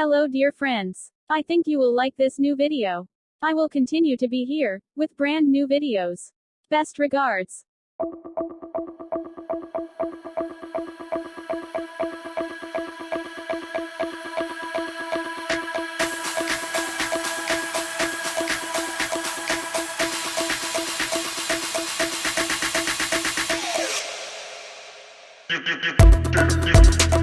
Hello dear friends. I think you will like this new video. I will continue to be here, with brand new videos. Best regards. Dip, dip, dip, dip, dip.